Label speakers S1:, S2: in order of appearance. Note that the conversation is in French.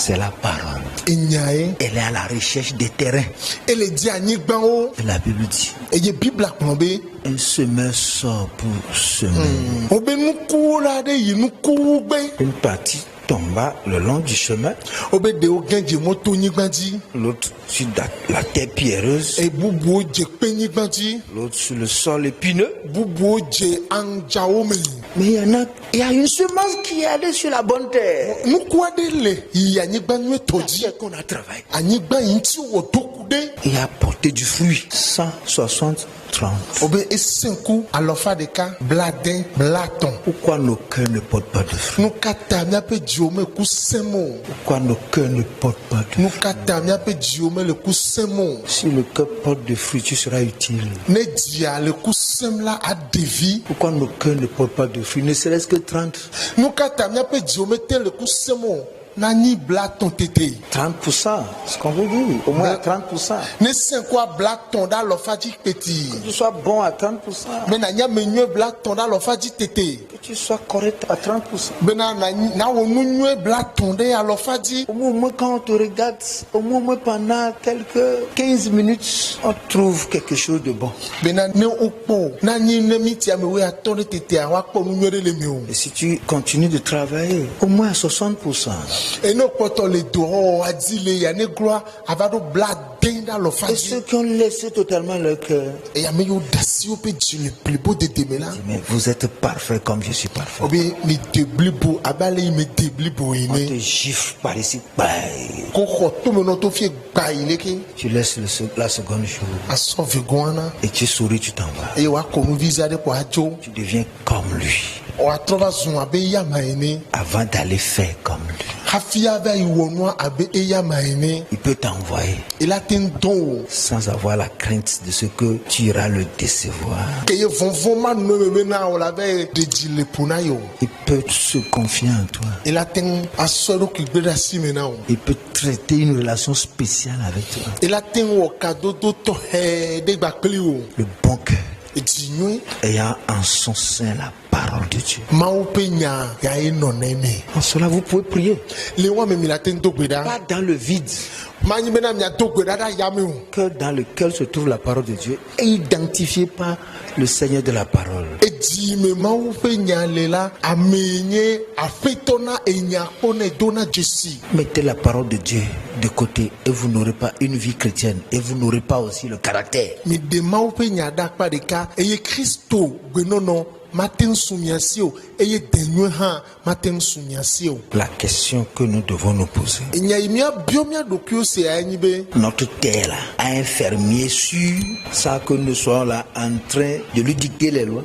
S1: c'est la parole. Elle est à la recherche des terrains. Et la Bible dit, un semeur sort pour semer. Une partie tomba le long du chemin. L'autre sur la terre pierreuse. L'autre sur le sol épineux. Mais il y a une semence qui est allée sur la bonne terre. Qu'on a travaillé. Il a porté du fruit. 160, 30. Pourquoi nos cœurs ne portent pas de fruits? Pourquoi nos cœurs ne portent pas de fruits? Si le cœur porte de fruits, tu seras utile. Pourquoi nos cœurs ne portent pas de fruits? Ne serait-ce que 30. 30%, ce qu'on veut dire, au moins 30%. Que tu sois bon à 30%. Que tu sois correct à 30%. Au moins quand on te regarde, au moins pendant quelques 15 minutes, on trouve quelque chose de bon. Et si tu continues de travailler, au moins à 60%. Et ceux qui ont laissé totalement leur cœur, mais vous êtes parfait comme je suis parfait. On te gifle par ici. Tu laisses la seconde jour et tu souris, tu t'en vas. Tu deviens comme lui. Avant d'aller faire comme lui, il peut t'envoyer sans avoir la crainte de ce que tu iras le décevoir. Il peut se confier en toi. Il peut traiter une relation spéciale avec toi. Le bon cœur ayant en son sein la parole de Dieu. En cela, vous pouvez prier. Pas dans le vide. Que dans lequel se trouve la parole de Dieu et identifié par le Seigneur de la parole. Mettez la parole de Dieu de côté et vous n'aurez pas une vie chrétienne et vous n'aurez pas aussi le caractère. La question que nous devons nous poser. Notre terre là, a un fermier sûr, sans que nous soyons là en train de lui dicter les lois.